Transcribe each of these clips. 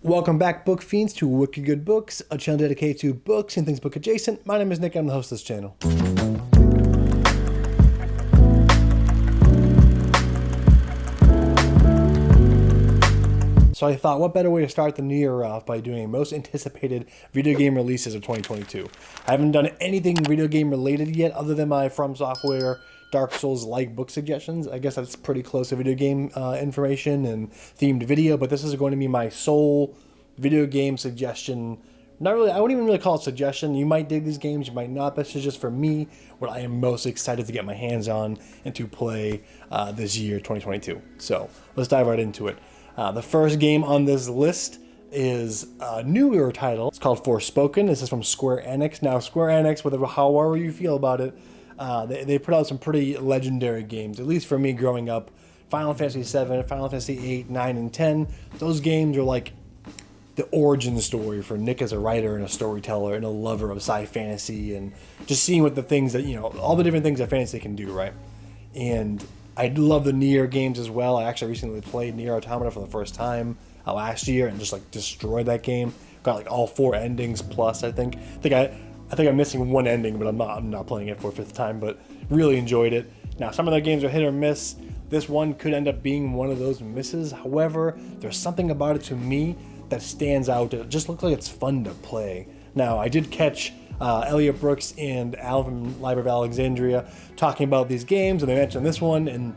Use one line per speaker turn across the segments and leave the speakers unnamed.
Welcome back, Book Fiends, to Wicked Good Books, a channel dedicated to books and things book adjacent. My name is Nick, I'm the host of this channel. So I thought, what better way to start the new year off by doing most anticipated video game releases of 2022. I haven't done anything video game related yet other than my From Software Dark Souls-like book suggestions. I guess that's pretty close to video game information and themed video, but this is going to be my sole video game suggestion. Not really, I wouldn't even really call it suggestion. You might dig these games, you might not. This is just for me what I am most excited to get my hands on and to play this year, 2022. So let's dive right into it. The first game on this list is a newer title. It's called Forspoken. This is from Square Enix. Now, Square Enix, however you feel about it, they put out some pretty legendary games, at least for me growing up. Final Fantasy VII, Final Fantasy VIII, 9, and 10. Those games are like the origin story for Nick as a writer and a storyteller and a lover of sci fantasy, and just seeing what the things that, all the different things that fantasy can do, right? And I love the Nier games as well. I actually recently played Nier Automata for the first time last year and just like destroyed that game. Got like all 4 endings plus, I think. I think I'm missing one ending, but I'm not playing it for a 5th time, but really enjoyed it. Now, some of their games are hit or miss. This one could end up being one of those misses. However, there's something about it to me that stands out. It just looks like it's fun to play. Now, I did catch Elliot Brooks and Alan from Library of Alexandria talking about these games, and they mentioned this one, and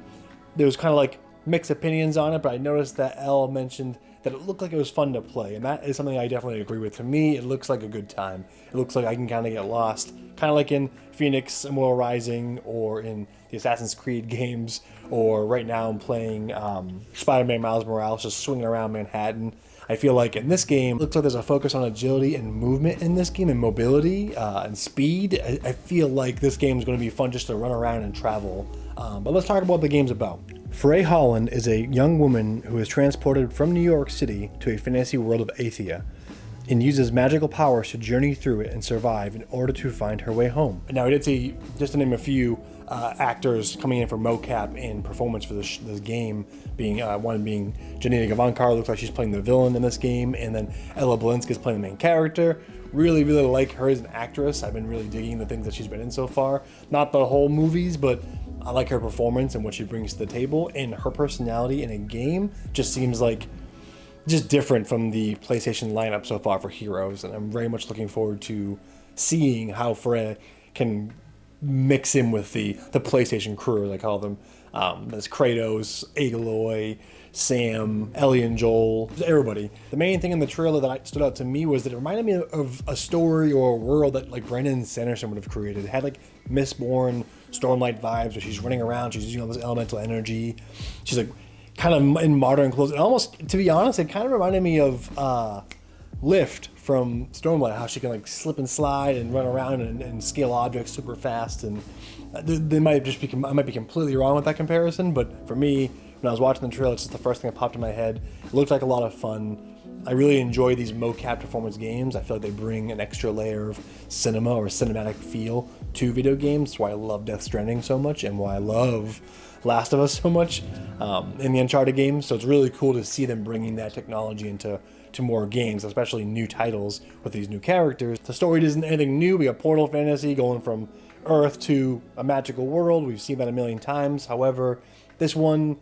there was kind of like mixed opinions on it, but I noticed that Elle mentioned that it looked like it was fun to play, and that is something I definitely agree with. To me, it looks like a good time. It looks like I can kind of get lost, kind of like in Phoenix Immortal Rising, or in the Assassin's Creed games, or right now I'm playing Spider-Man Miles Morales, just swinging around Manhattan. I feel like in this game, it looks like there's a focus on agility and movement in this game, and mobility and speed. I feel like this game is going to be fun just to run around and travel. But let's talk about what the game's about. Frey Holland is a young woman who is transported from New York City to a fantasy world of Athia, and uses magical powers to journey through it and survive in order to find her way home. Now, I did see, just to name a few, actors coming in for mocap and performance for this game, being one being Janina Gavankar, looks like she's playing the villain in this game, and then Ella Balinska is playing the main character. Really like her as an actress. I've been really digging the things that she's been in so far. Not the whole movies, but I like her performance and what she brings to the table, and her personality in a game just seems like just different from the PlayStation lineup so far for heroes, and I'm very much looking forward to seeing how Frey can mix in with the PlayStation crew, as I call them. There's Kratos, Aloy, Sam, Ellie and Joel, everybody. The main thing in the trailer that stood out to me was that it reminded me of a story or a world that like Brandon Sanderson would have created. It had like Mistborn, Stormlight vibes, where she's running around, she's using all this elemental energy. She's like kind of in modern clothes. And almost, to be honest, it kind of reminded me of Lift from Stormlight, how she can like slip and slide and run around and scale objects super fast. And I might be completely wrong with that comparison, but for me, when I was watching the trailer, it's just the first thing that popped in my head. It looked like a lot of fun. I really enjoy these mocap performance games. I feel like they bring an extra layer of cinema or cinematic feel to video games. That's why I love Death Stranding so much, and why I love Last of Us so much in the Uncharted games. So it's really cool to see them bringing that technology into more games, especially new titles with these new characters. The story isn't anything new. We got Portal Fantasy going from Earth to a magical world. We've seen that a million times. However, this one,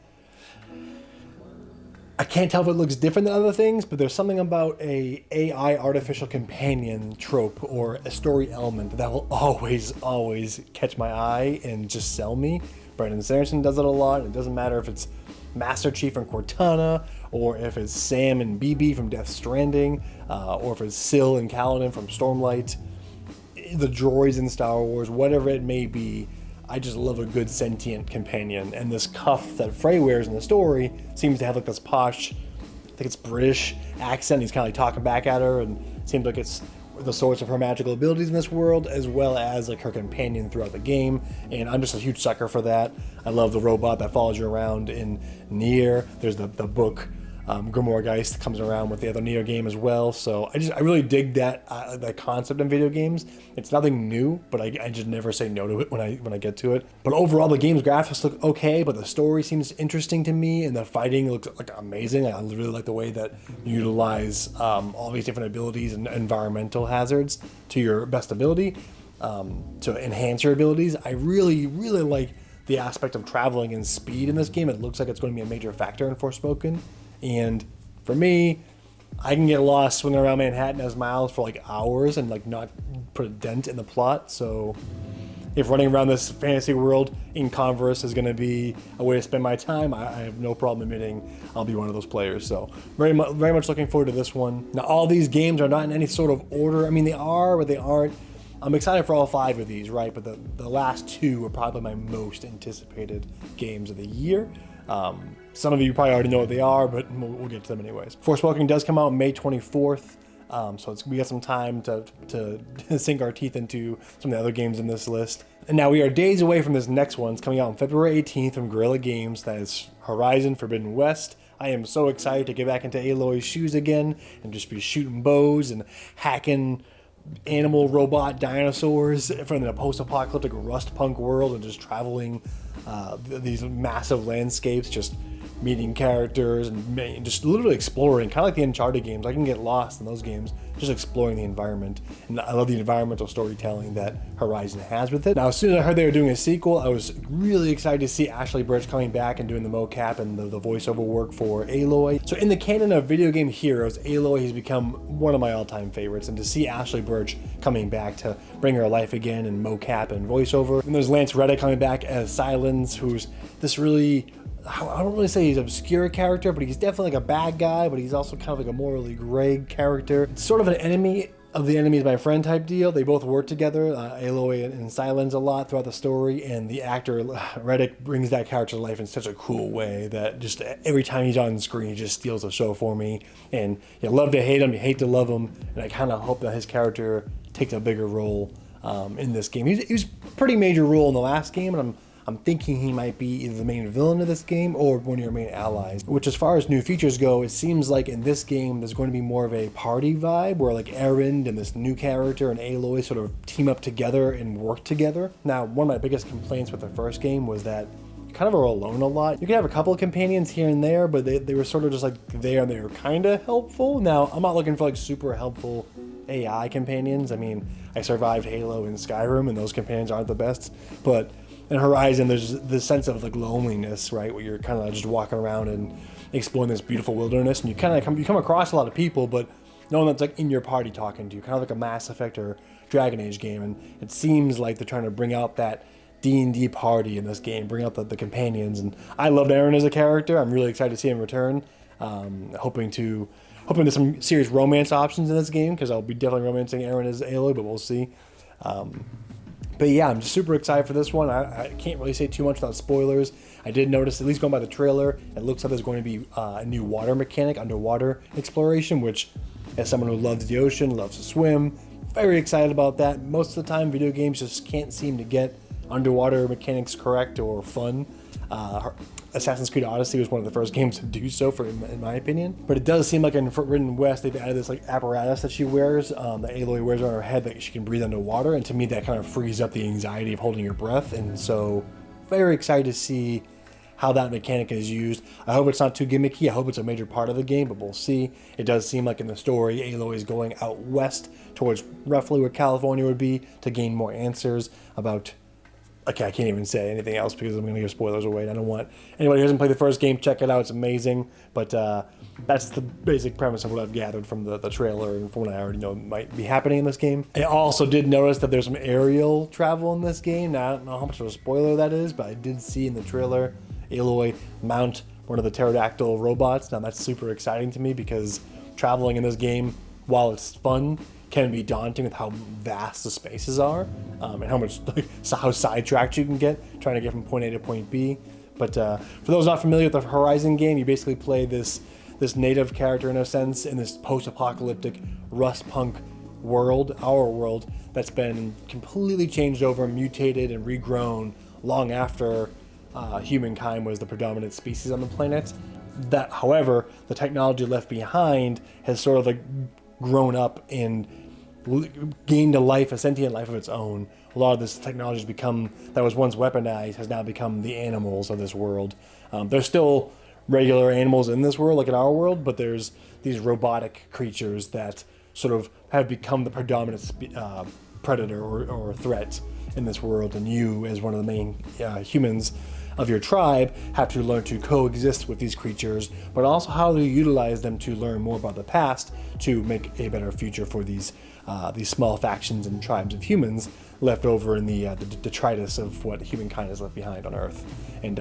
I can't tell if it looks different than other things, but there's something about a AI artificial companion trope or a story element that will always catch my eye and just sell me. Brandon Sanderson does it a lot. It doesn't matter if it's Master Chief from Cortana, or if it's Sam and BB from Death Stranding, or if it's Syl and Kaladin from Stormlight, the droids in Star Wars, whatever it may be. I just love a good sentient companion, and this cuff that Frey wears in the story seems to have like this posh, I think it's British accent. He's kind of like talking back at her, and it seems like it's the source of her magical abilities in this world, as well as like her companion throughout the game, and I'm just a huge sucker for that. I love the robot that follows you around in Nier. There's the book Grimoire comes around with the other Neo game as well. So I really dig that concept in video games. It's nothing new, but I just never say no to it when I get to it. But overall, the game's graphics look okay, but the story seems interesting to me, and the fighting looks like amazing. I really like the way that you utilize all these different abilities and environmental hazards to your best ability to enhance your abilities. I really like the aspect of traveling and speed in this game. It looks like it's going to be a major factor in Forspoken. And for me, I can get lost swinging around Manhattan as Miles for like hours and like not put a dent in the plot. So if running around this fantasy world in Converse is going to be a way to spend my time, I have no problem admitting I'll be one of those players. So very much looking forward to this one. Now, all these games are not in any sort of order. I mean, they are, but they aren't. I'm excited for all 5 of these, right? But the last 2 are probably my most anticipated games of the year. Some of you probably already know what they are, but we'll get to them anyways. Forspoken does come out May 24th, so we got some time to sink our teeth into some of the other games in this list. And now we are days away from this next one. It's coming out on February 18th from Guerrilla Games. That is Horizon Forbidden West. I am so excited to get back into Aloy's shoes again and just be shooting bows and hacking animal robot dinosaurs from the post-apocalyptic rust punk world and just traveling these massive landscapes, just meeting characters and just literally exploring, kind of like the Uncharted games. I can get lost in those games just exploring the environment, and I love the environmental storytelling that Horizon has with it. Now, as soon as I heard they were doing a sequel, I was really excited to see Ashley Birch coming back and doing the mocap and the voiceover work for Aloy. So in the canon of video game heroes, Aloy has become one of my all-time favorites, and to see Ashley Birch coming back to bring her life again in mocap and voiceover. And there's Lance Reddick coming back as Silence, who's this really, I don't really say he's an obscure character, but he's definitely like a bad guy, but he's also kind of like a morally gray character. It's sort of an enemy of the enemy is my friend type deal. They both work together, Aloy and Silence, a lot throughout the story, and the actor Reddick brings that character to life in such a cool way that just every time he's on screen, he just steals the show for me. And you love to hate him, you hate to love him, and I kind of hope that his character takes a bigger role in this game. He was a pretty major role in the last game, and I'm thinking he might be either the main villain of this game or one of your main allies. Which, as far as new features go, it seems like in this game there's going to be more of a party vibe where like Erend and this new character and Aloy sort of team up together and work together. Now, one of my biggest complaints with the first game was that you kind of are alone a lot. You can have a couple of companions here and there, but they were sort of just like there and they were kind of helpful. Now, I'm not looking for like super helpful AI companions. I mean, I survived Halo and Skyrim and those companions aren't the best, but in Horizon, there's this sense of like loneliness, right? Where you're kind of just walking around and exploring this beautiful wilderness, and you come across a lot of people, but no one that's like in your party talking to you, kind of like a Mass Effect or Dragon Age game. And it seems like they're trying to bring out that D&D party in this game, bring out the companions. And I loved Erend as a character. I'm really excited to see him return. Hoping there's some serious romance options in this game, because I'll be definitely romancing Erend as Aloy, but we'll see. But yeah, I'm super excited for this one. I can't really say too much without spoilers. I did notice, at least going by the trailer, it looks like there's going to be a new water mechanic, underwater exploration, which, as someone who loves the ocean, loves to swim, very excited about that. Most of the time, video games just can't seem to get underwater mechanics correct or fun. Assassin's Creed Odyssey was one of the first games to do so, in my opinion. But it does seem like in Forbidden West, they've added this like apparatus that she wears, that Aloy wears on her head, that she can breathe underwater. And to me, that kind of frees up the anxiety of holding your breath. And so, very excited to see how that mechanic is used. I hope it's not too gimmicky. I hope it's a major part of the game, but we'll see. It does seem like in the story, Aloy is going out west towards roughly where California would be to gain more answers about... Okay, I can't even say anything else because I'm going to give spoilers away. I don't want anybody who hasn't played the first game, check it out. It's amazing. But that's the basic premise of what I've gathered from the trailer and from what I already know might be happening in this game. I also did notice that there's some aerial travel in this game. Now, I don't know how much of a spoiler that is, but I did see in the trailer Aloy mount one of the pterodactyl robots. Now, that's super exciting to me because traveling in this game, while it's fun, can be daunting with how vast the spaces are, and how sidetracked you can get trying to get from point A to point B. But for those not familiar with the Horizon game, you basically play this native character in a sense in this post-apocalyptic rust punk world, our world, that's been completely changed over, mutated, and regrown long after humankind was the predominant species on the planet. That, however, the technology left behind has sort of like grown up and gained a sentient life of its own. A lot of this technology has become, that was once weaponized, has now become the animals of this world. There's still regular animals in this world, like in our world, but there's these robotic creatures that sort of have become the predominant predator or threat in this world, and you, as one of the main humans of your tribe, have to learn to coexist with these creatures, but also how to utilize them to learn more about the past to make a better future for these small factions and tribes of humans left over in the detritus of what humankind has left behind on Earth. And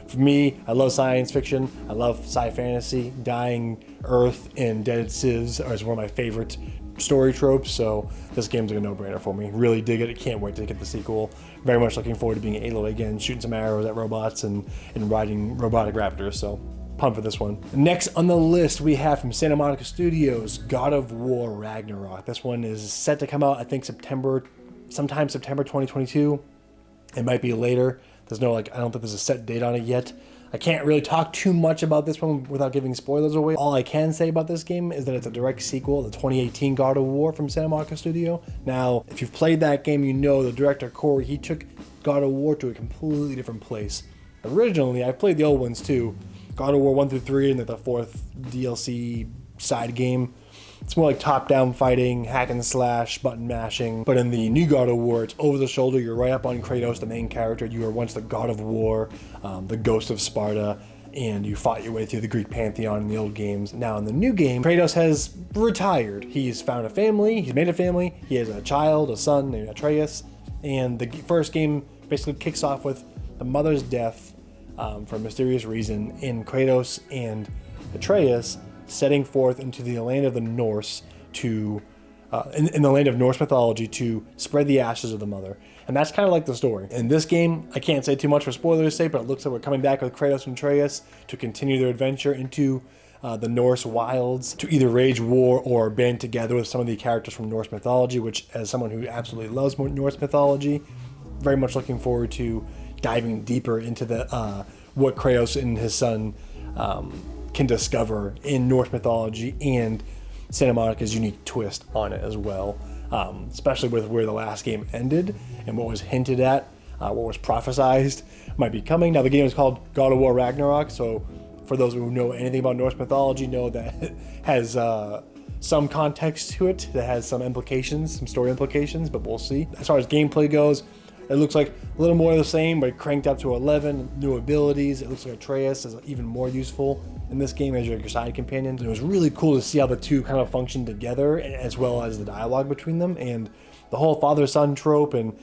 for me, I love science fiction. I love sci fantasy. Dying Earth and dead civs is one of my favorite story tropes, so this game's like a no-brainer for me. Really dig it. I can't wait to get the sequel. Very much looking forward to being Aloy again, shooting some arrows at robots and riding robotic raptors, so pumped for this one. Next on the list, we have from Santa Monica Studios, God of War Ragnarok. This one is set to come out, I think, sometime September 2022. It might be later. There's no, I don't think there's a set date on it yet. I can't really talk too much about this one without giving spoilers away. All I can say about this game is that it's a direct sequel to the 2018 God of War from Santa Monica Studio. Now, if you've played that game, you know the director, Corey, he took God of War to a completely different place. Originally, I played the old ones too. God of War 1 through 3 and the 4th DLC side game. It's more like top-down fighting, hack and slash, button mashing. But in the new God of War, it's over the shoulder. You're right up on Kratos, the main character. You were once the God of War, the ghost of Sparta, and you fought your way through the Greek pantheon in the old games. Now in the new game, Kratos has retired. He's found a family. He's made a family. He has a child, a son named Atreus. And the first game basically kicks off with the mother's death for a mysterious reason, in Kratos and Atreus setting forth into the land of the Norse to, in the land of Norse mythology, to spread the ashes of the mother. And that's kind of like the story. In this game, I can't say too much for spoilers' sake, but it looks like we're coming back with Kratos and Atreus to continue their adventure into the Norse wilds, to either wage war or band together with some of the characters from Norse mythology, which, as someone who absolutely loves Norse mythology, very much looking forward to diving deeper into the what Kratos and his son can discover in Norse mythology and Santa Monica's unique twist on it as well, especially with where the last game ended and what was hinted at, what was prophesized might be coming. Now the game is called God of War Ragnarok, so for those who know anything about Norse mythology, know that it has some context to it, that has some implications, some story implications, but we'll see. As far as gameplay goes, it looks like a little more of the same, but cranked up to 11 new abilities. It looks like Atreus is even more useful in this game as your side companion. And it was really cool to see how the two kind of function together, as well as the dialogue between them, and the whole father-son trope, and,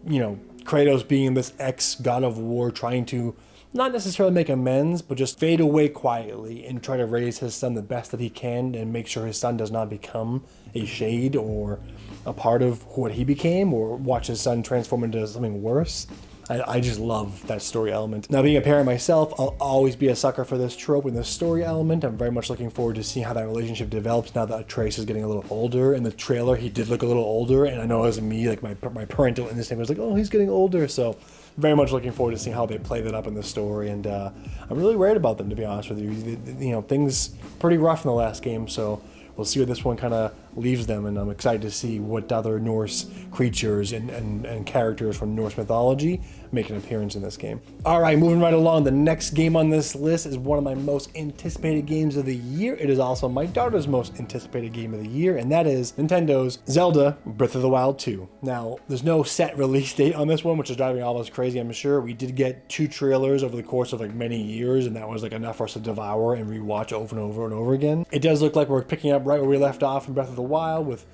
you know, Kratos being this ex-God of War trying to not necessarily make amends, but just fade away quietly and try to raise his son the best that he can and make sure his son does not become a shade or a part of what he became, or watch his son transform into something worse. I just love that story element. Now, being a parent myself, I'll always be a sucker for this trope and this story element. I'm very much looking forward to seeing how that relationship develops now that Atreus is getting a little older. In the trailer, he did look a little older, and I know as me, like my parental instinct was like, oh, he's getting older. So very much looking forward to seeing how they play that up in the story, and I'm really worried about them, to be honest with you. You know, things pretty rough in the last game, so we'll see where this one kind of leaves them, and I'm excited to see what other Norse creatures and characters from Norse mythology make an appearance in this game. All right, moving right along, the next game on this list is one of my most anticipated games of the year. It is also my daughter's most anticipated game of the year, and that is Nintendo's Zelda Breath of the Wild 2. Now, there's no set release date on this one, which is driving all of us crazy, I'm sure. We did get 2 trailers over the course of like many years, and that was like enough for us to devour and rewatch over and over and over again. It does look like we're picking up right where we left off in Breath of the Wild, with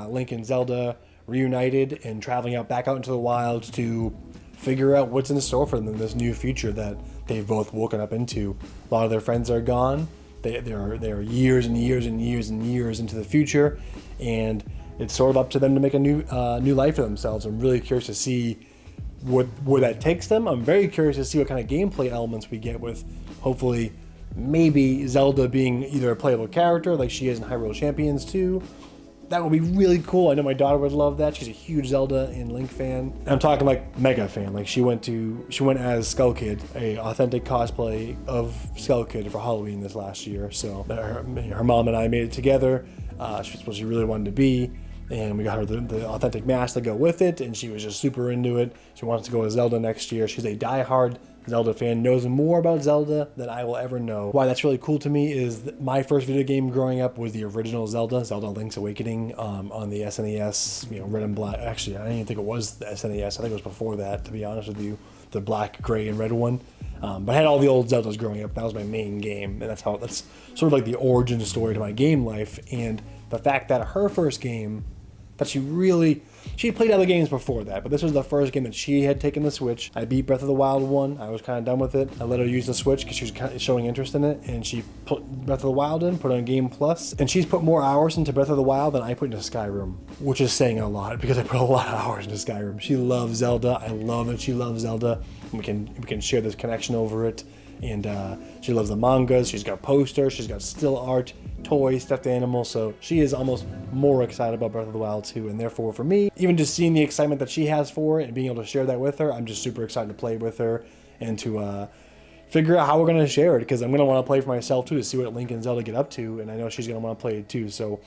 Link and Zelda reunited and traveling back out into the wilds to figure out what's in store for them in this new future that they've both woken up into. A lot of their friends are gone. They are years and years and years and years into the future, and it's sort of up to them to make a new life for themselves. I'm really curious to see where that takes them. I'm very curious to see what kind of gameplay elements we get, with hopefully maybe Zelda being either a playable character like she is in Hyrule Champions 2, that would be really cool. I know my daughter would love that. She's a huge Zelda and Link fan. And I'm talking like mega fan. Like she went as Skull Kid, a authentic cosplay of Skull Kid for Halloween this last year. So her mom and I made it together. She's what she really wanted to be. And we got her the authentic mask to go with it, and she was just super into it. She wants to go as Zelda next year. She's a diehard Zelda fan, knows more about Zelda than I will ever know. Why that's really cool to me is that my first video game growing up was the original Zelda Link's Awakening, on the SNES, red and black. Actually, I didn't even think it was the SNES. I think it was before that, to be honest with you, the black, gray, and red one. But I had all the old Zeldas growing up. That was my main game, and that's sort of like the origin story to my game life. And the fact that her first game, that she played other games before that, but this was the first game that she had taken the Switch. I beat Breath of the Wild 1. I was kind of done with it. I let her use the Switch because she was kind of showing interest in it, and she put Breath of the Wild in, put it on Game Plus, and she's put more hours into Breath of the Wild than I put into Skyrim, which is saying a lot because I put a lot of hours into Skyrim. She loves Zelda. I love that she loves Zelda. We can share this connection over it. And she loves the mangas. She's got posters. She's got still art, toys, stuffed animals. So she is almost more excited about Breath of the Wild 2. And therefore, for me, even just seeing the excitement that she has for it and being able to share that with her, I'm just super excited to play with her and to figure out how we're going to share it. Because I'm going to want to play for myself, too, to see what Link and Zelda get up to. And I know she's going to want to play it, too. So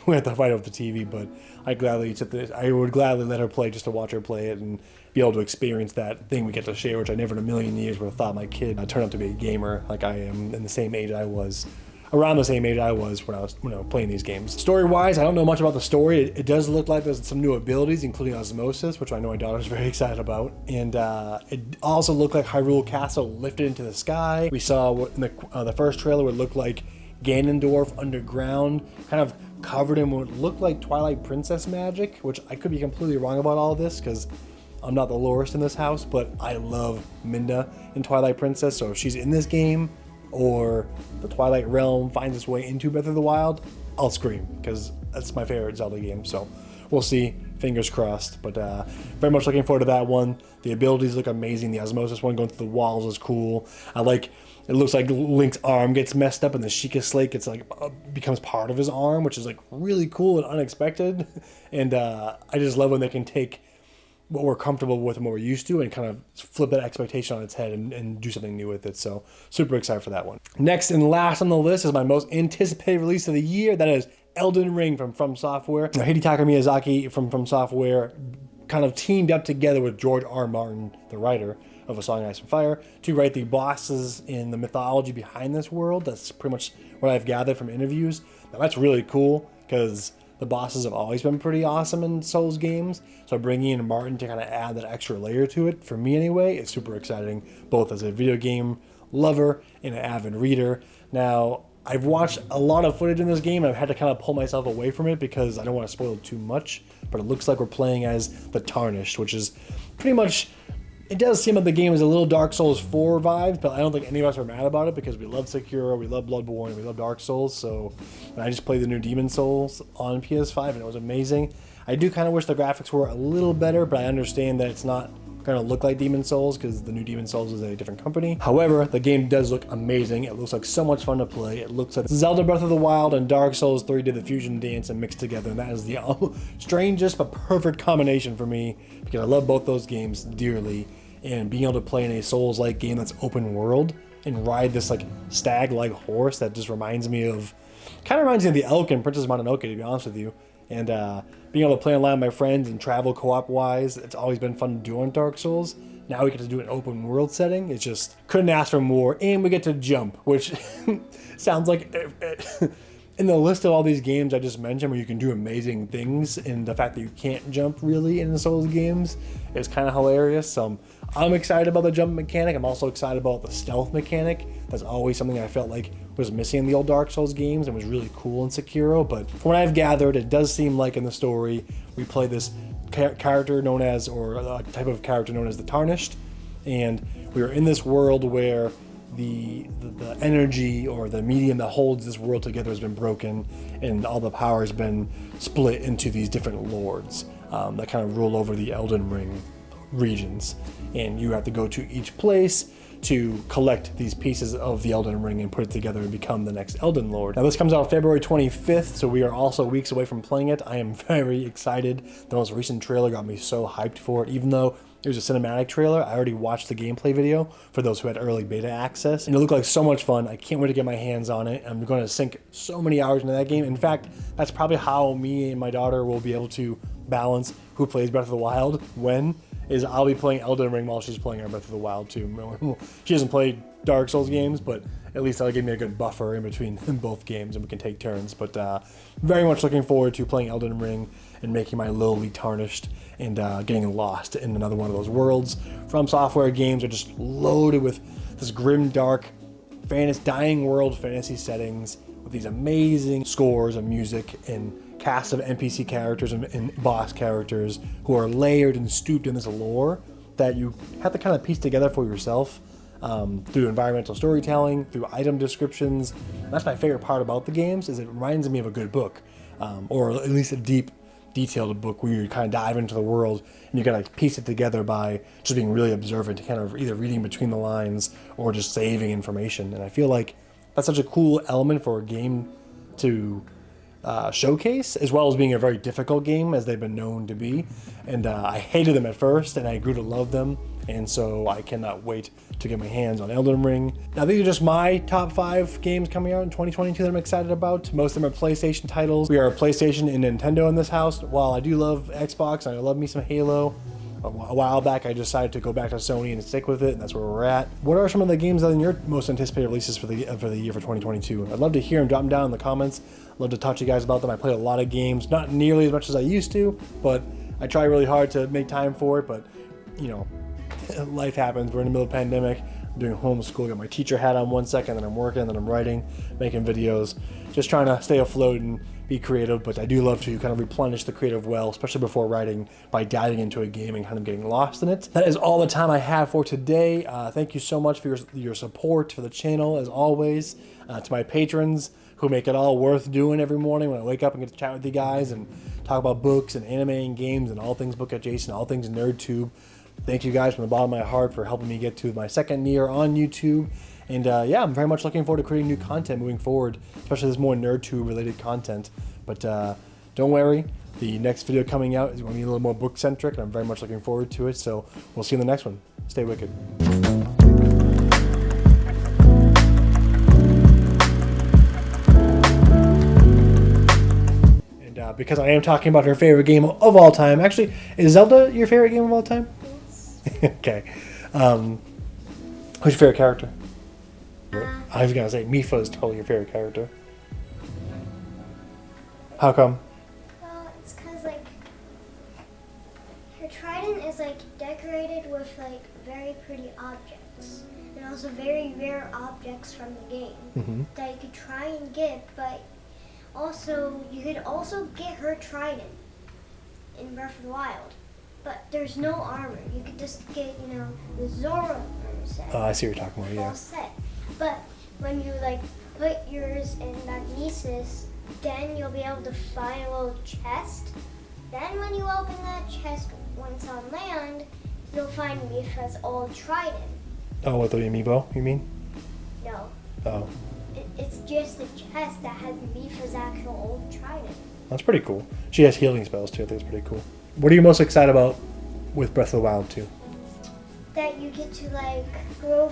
we have to fight over the TV. But I would gladly let her play just to watch her play it and be able to experience that thing we get to share, which I never in a million years would have thought my kid turned out to be a gamer like I am, in the same age I was, around the same age I was when I was playing these games. Story-wise, I don't know much about the story. It does look like there's some new abilities, including osmosis, which I know my daughter's very excited about. And it also looked like Hyrule Castle lifted into the sky. We saw what in the first trailer would look like Ganondorf underground, kind of covered in what looked like Twilight Princess magic, which I could be completely wrong about all of this because I'm not the lorest in this house, but I love Minda in Twilight Princess, so if she's in this game or the Twilight Realm finds its way into Breath of the Wild, I'll scream, because that's my favorite Zelda game, so we'll see. Fingers crossed, but very much looking forward to that one. The abilities look amazing. The osmosis one going through the walls is cool. It looks like Link's arm gets messed up and the Sheikah Slate becomes part of his arm, which is really cool and unexpected. And I just love when they can take what we're comfortable with and what we're used to and kind of flip that expectation on its head and do something new with it. So super excited for that one. Next and last on the list is my most anticipated release of the year. That is Elden Ring from Software. Now, Hidetaka Miyazaki from Software kind of teamed up together with George R. Martin, the writer of A Song of Ice and Fire, to write the bosses in the mythology behind this world. That's pretty much what I've gathered from interviews. Now, that's really cool because the bosses have always been pretty awesome in Souls games, so bringing in Martin to kind of add that extra layer to it, for me anyway, is super exciting, both as a video game lover and an avid reader. Now, I've watched a lot of footage in this game, and I've had to kind of pull myself away from it because I don't want to spoil too much, but it looks like we're playing as the Tarnished, which is pretty much... It does seem like the game is a little Dark Souls 4 vibes, but I don't think any of us are mad about it because we love Sekiro, we love Bloodborne, we love Dark Souls. So, and I just played the new Demon Souls on PS5 and it was amazing. I do kind of wish the graphics were a little better, but I understand that it's not going to look like Demon Souls because the new Demon Souls is a different company. However, the game does look amazing. It looks like so much fun to play. It looks like Zelda Breath of the Wild and Dark Souls 3 did the fusion dance and mixed together, and that is the strangest but perfect combination for me because I love both those games dearly. And being able to play in a Souls-like game that's open world and ride this stag-like horse that just reminds me of the elk in Princess Mononoke, to be honest with you. And being able to play online with my friends and travel co-op-wise, it's always been fun to do on Dark Souls. Now we get to do an open world setting. It's just couldn't ask for more. And we get to jump, which sounds like... In the list of all these games I just mentioned where you can do amazing things, and the fact that you can't jump really in the Souls games is kind of hilarious. So I'm excited about the jump mechanic. I'm also excited about the stealth mechanic. That's always something I felt like was missing in the old Dark Souls games and was really cool in Sekiro. But from what I've gathered, it does seem like in the story we play this character known as, or a type of character known as the Tarnished, and we are in this world where the energy or the medium that holds this world together has been broken, and all the power has been split into these different lords that kind of rule over the Elden Ring regions. And you have to go to each place to collect these pieces of the Elden Ring and put it together and become the next Elden Lord. Now this comes out February 25th, so we are also weeks away from playing it. I am very excited. The most recent trailer got me so hyped for it, even though it was a cinematic trailer. I already watched the gameplay video for those who had early beta access, and it looked like so much fun. I can't wait to get my hands on it. I'm going to sink so many hours into that game. In fact, that's probably how me and my daughter will be able to balance who plays Breath of the Wild when, is I'll be playing Elden Ring while she's playing our Breath of the Wild too. She hasn't played Dark Souls games, but at least that'll give me a good buffer in between both games and we can take turns. But very much looking forward to playing Elden Ring and making my lowly tarnished and getting lost in another one of those worlds. From Software games are just loaded with this grim, dark, dying world fantasy settings with these amazing scores of music and cast of NPC characters and boss characters who are layered and stooped in this lore that you have to kind of piece together for yourself through environmental storytelling, through item descriptions. That's my favorite part about the games, is it reminds me of a good book, or at least a deep, detailed book where you kind of dive into the world and you gotta piece it together by just being really observant, kind of either reading between the lines or just saving information. And I feel like that's such a cool element for a game to showcase, as well as being a very difficult game as they've been known to be. And I hated them at first and I grew to love them, and so I cannot wait to get my hands on Elden Ring. Now these are just my top 5 games coming out in 2022 that I'm excited about. Most of them are PlayStation titles. We are PlayStation and Nintendo in this house. While I do love Xbox and I love me some Halo, a while back I decided to go back to Sony and stick with it, and that's where we're at. What are some of the games that are your most anticipated releases for the year for 2022? I'd love to hear them. Drop them down in the comments. I'd love to talk to you guys about them. I play a lot of games, not nearly as much as I used to, but I try really hard to make time for it. But you know, life happens. We're in the middle of the pandemic. I'm doing homeschool. Got my teacher hat on one second, then I'm working, then I'm writing, making videos, just trying to stay afloat and be creative. But I do love to kind of replenish the creative well, especially before writing, by diving into a game and kind of getting lost in it. That is all the time I have for today. Thank you so much for your support for the channel, as always. To my patrons who make it all worth doing every morning when I wake up and get to chat with you guys and talk about books and anime and games and all things book adjacent, all things Nerdtube. Thank you guys from the bottom of my heart for helping me get to my second year on YouTube. And yeah, I'm very much looking forward to creating new content moving forward, especially this more Nerdtube related content. But don't worry, the next video coming out is going to be a little more book centric, and I'm very much looking forward to it. So we'll see you in the next one. Stay wicked. And because I am talking about her favorite game of all time, actually, is Zelda your favorite game of all time? Okay. Who's your favorite character? I was going to say Mifa is totally your favorite character. How come?
Well, it's because, like, her trident is, like, decorated with, like, very pretty objects. And also very rare objects from the game that you could try and get, but also, you could also get her trident in Breath of the Wild. But there's no armor. You could just get, you know, the Zora armor set.
Oh, I see what you're talking about, yeah.
Full set. But when you, like, put yours in Magnesis, then you'll be able to find a little chest. Then when you open that chest once on land, you'll find Mifa's old trident.
Oh, with the amiibo, you mean?
No.
Oh.
It's just a chest that has Mifa's actual old trident.
That's pretty cool. She has healing spells too. I think it's pretty cool. What are you most excited about with Breath of the Wild 2?
That you get to, like, go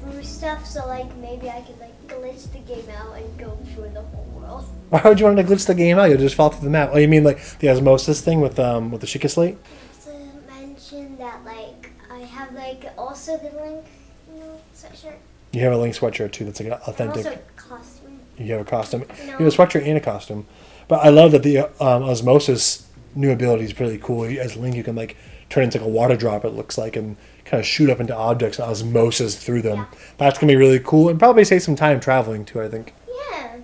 through stuff, so, like, maybe I could, like, glitch the game out and go through the whole world.
Why would you want to glitch the game out? You'll just fall through the map. Oh, you mean like the osmosis thing with the Sheikah Slate?
To mention that, like, I have, like, also the Link, you know, sweatshirt.
You have a Link sweatshirt too. That's like an authentic.
And also a costume.
You have a costume.
No.
You have a sweatshirt and a costume. But I love that the osmosis new ability is pretty cool. As Link, you can like turn into like a water drop. It looks like, and kind of shoot up into objects and osmosis through them.
Yeah.
That's gonna be really cool and probably save some time traveling too, I think.
Yeah.